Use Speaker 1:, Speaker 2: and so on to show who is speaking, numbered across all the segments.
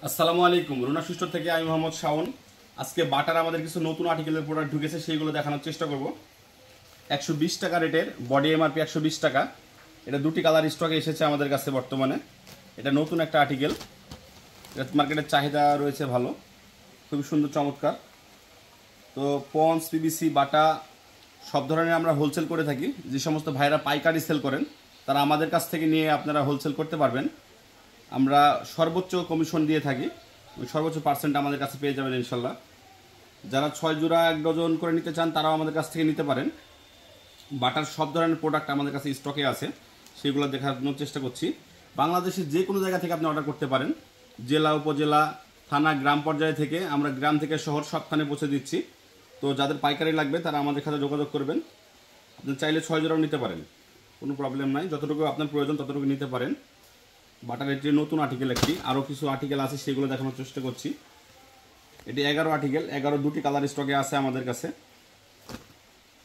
Speaker 1: আসসালামু আলাইকুম। রুনা সুস্টোর থেকে আমি মোহাম্মদ শাওন। আজকে বাটার আমাদের কিছু নতুন আর্টিকেলের প্রোডাক্ট ঢুকেছে, সেইগুলো দেখানোর চেষ্টা করব। 120 টাকা রেটের বডি এমআরপি 120 টাকা। এটা দুটি কালার স্টকে এসেছে আমাদের কাছে বর্তমানে। এটা নতুন একটা আর্টিকেল, এটা মার্কেটের চাহিদা রয়েছে ভালো, খুবই সুন্দর চমৎকার। তো পন্স, পিভিসি, বাটা সব ধরনের আমরা হোলসেল করে থাকি। যে সমস্ত ভাইরা পাইকারি সেল করেন তারা আমাদের কাছ থেকে নিয়ে আপনারা হোলসেল করতে পারবেন। আমরা সর্বোচ্চ কমিশন দিয়ে থাকি, সর্বোচ্চ পার্সেন্ট আমাদের কাছে পেয়ে যাবেন ইনশাল্লাহ। যারা 6 জোড়া 1 ডজন করে নিতে চান তারাও আমাদের কাছ থেকে নিতে পারেন। বাটার সব ধরনের প্রোডাক্ট আমাদের কাছে স্টকে আছে, সেগুলো দেখানোর চেষ্টা করছি। বাংলাদেশের যে কোনো জায়গা থেকে আপনি অর্ডার করতে পারেন, জেলা, উপজেলা, থানা, গ্রাম পর্যায়ে থেকে। আমরা গ্রাম থেকে শহর সবখানে পৌঁছে দিচ্ছি। তো যাদের পাইকারি লাগবে তারা আমাদের সাথে যোগাযোগ করবেন। আপনি চাইলে 6 জোড়াও নিতে পারেন, কোনো প্রবলেম নাই। যতটুকু আপনার প্রয়োজন ততটুকু নিতে পারেন। বাটারের যে নতুন আর্টিকেল, একটি আরও কিছু আর্টিকেল আছে, সেগুলো দেখানোর চেষ্টা করছি। এটি 11 আর্টিকেল, 11 দুটি কালার স্টকে আছে আমাদের কাছে।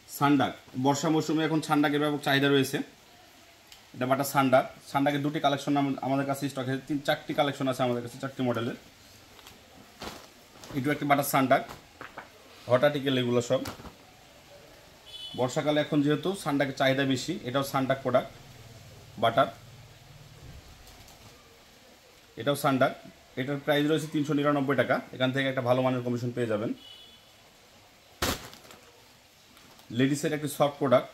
Speaker 1: সানডাক, বর্ষা মৌসুমে এখন সানডাকের ব্যাপক চাহিদা রয়েছে। এটা বাটা সানডাক। সানডাকের দুটি কালেকশন আমাদের কাছে স্টকে আছে, 4টি কালেকশন আছে আমাদের কাছে, 4টি মডেলের। এটিও একটি বাটার সানডাক, হট আর্টিকেল এগুলো সব। বর্ষাকালে এখন যেহেতু সানডাকের চাহিদা বেশি, এটাও সানডাক প্রোডাক্ট বাটার। এটাও সানডাক, এটার প্রাইস রয়েছে 399 টাকা। এখান থেকে একটা ভালো মানের কমিশন পেয়ে যাবেন। লেডিসের একটি soft product,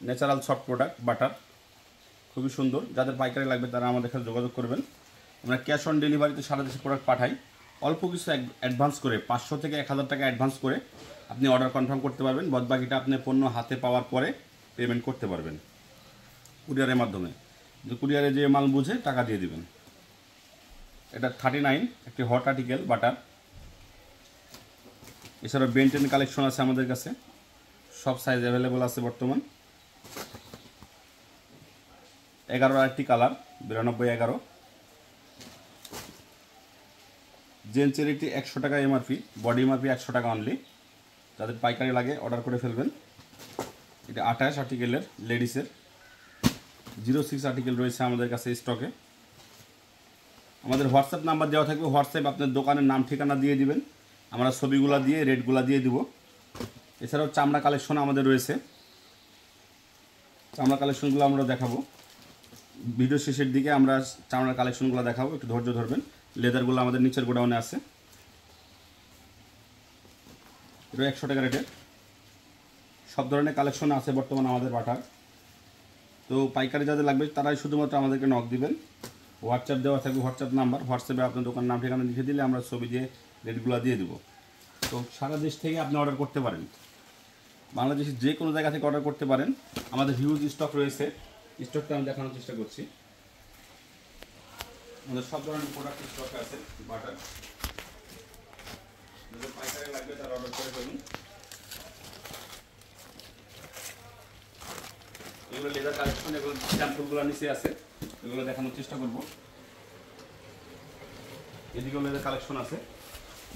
Speaker 1: natural soft product butter, খুবই সুন্দর। যাদের পাইকারি লাগবে তারা আমাদের সাথে যোগাযোগ করবেন। আমরা ক্যাশ অন ডেলিভারিতে সারা দেশে প্রোডাক্ট পাঠাই। অল্প কিছু অ্যাডভান্স করে, 500 থেকে 1000 টাকা অ্যাডভান্স করে আপনি অর্ডার কনফার্ম করতে পারবেন। বাদবাকিটা আপনি পণ্য হাতে পাওয়ার পরে পেমেন্ট করতে পারবেন কুরিয়ারের মাধ্যমে। কুরিয়ারে যে মাল বুঝে টাকা দিয়ে দিবেন। এটা 39, একটি হট আর্টিকেল বাটার। এছাড়াও বেন্টেন কালেকশন আছে আমাদের কাছে, সব সাইজ অ্যাভেলেবল আছে বর্তমান। 11 একটি কালার, 9211। জেন্টসের একটি 100 টাকা এমআরপি, বডি এমআরপি 100 টাকা অনলি। যাদের পাইকারি লাগে অর্ডার করে ফেলবেন। এটা 28 আর্টিকেলের লেডিসের, 06 আর্টিকেল রয়েছে আমাদের কাছে স্টকে। আমাদের হোয়াটসঅ্যাপ নাম্বার দেওয়া থাকবে, হোয়াটসঅ্যাপ আপনার দোকানের নাম ঠিকানা দিয়ে দিবেন, আমরা ছবিগুলো দিয়ে রেটগুলো দিয়ে দিব। এছাড়াও চামড়া কালেকশন আমাদের রয়েছে, চামড়া কালেকশনগুলো আমরা দেখাবো ভিডিও শেষের দিকে। আমরা চামড়ার কালেকশনগুলো দেখাবো, একটু ধৈর্য ধরবেন। লেদারগুলো আমাদের নিচের গোডাউনে আছে। এটা 100 টাকা রেটের। সব ধরনের কালেকশন আছে বর্তমানে আমাদের বাটার। তো পাইকারি যাদের লাগবে তারাই শুধুমাত্র আমাদেরকে নক দিবেন। হোয়াটসঅ্যাপ দেওয়া থাকবে, হোয়াটসঅ্যাপ নাম্বার। হোয়াটসঅ্যাপে আপনার দোকান নাম ঠিকানা লিখে দিলে আমরা ছবি দিয়ে রেটগুলো দিয়ে দেবো। তো সারা দেশ থেকে আপনি অর্ডার করতে পারেন, বাংলাদেশের যে কোনো জায়গা থেকে অর্ডার করতে পারেন। আমাদের হিউজ স্টক রয়েছে, স্টকটা আমি দেখানোর চেষ্টা করছি। আমাদের সব ধরনের প্রোডাক্ট স্টক আছে বাটার। যাদের পাইকারি লাগবে তারা অর্ডার করে ফেলুন। এগুলো লেদার কালেকশন, এগুলো স্যাম্পলগুলো নিচে আছে, এগুলো দেখানোর চেষ্টা করব। এদিকেও লেদার কালেকশন আছে,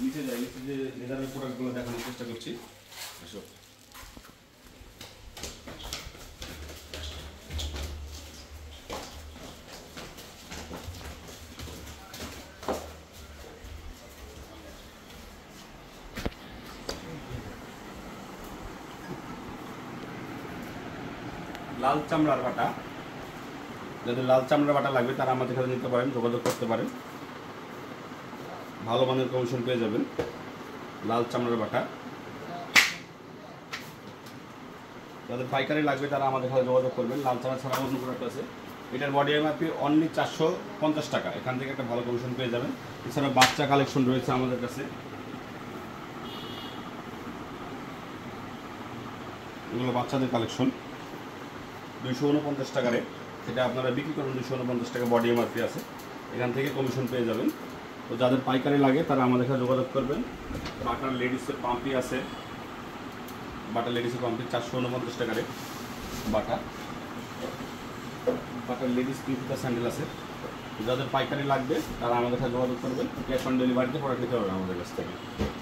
Speaker 1: নিচে যাই, নিচে যে লেদারের প্রোডাক্টগুলো দেখানোর চেষ্টা করছি। আসো, লাল চামড়ার বাটা। যাদের লাল চামড়ার বাটা লাগবে তারা আমাদের কাছে নিতে পারেন, যোগাযোগ করতে পারেন। ভালো মানের কমিশন পেয়ে যাবেন। লাল চামড়ার বাটা। যাদের পাইকারি লাগবে তারা আমাদের সাথে যোগাযোগ করবেন। লাল চামড়া ছাড়া অন্য প্রোডাক্ট আছে। এটার বডি এমআরপি অনলি 450 টাকা। এখান থেকে একটা ভালো কমিশন পেয়ে যাবেন। এছাড়া বাচ্চা কালেকশন রয়েছে আমাদের কাছে, এগুলো বাচ্চাদের কালেকশন, 249 টাকা রেট। এটা আপনারা বিক্রি করবেন 249 টাকা, বডি এমআরপি আছে। এখান থেকে কমিশন পেয়ে যাবেন। তো যাদের পাইকারি লাগে তারা আমাদের সাথে যোগাযোগ করবেন। বাটার লেডিসের পাম্পি আছে, বাটার লেডিসের পাম্পি 449 টাকা রেট। বাটার লেডিস পিপিটা স্যান্ডেল আছে। যাদের পাইকারি লাগবে তারা আমাদের সাথে যোগাযোগ করবেন। ক্যাশ অন ডেলিভারিতে প্রোডাক্ট নিতে পারবেন আমাদের কাছ থেকে।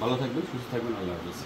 Speaker 1: ভালো থাকবেন, সুস্থ থাকবেন, আল্লাহ হাফেজ।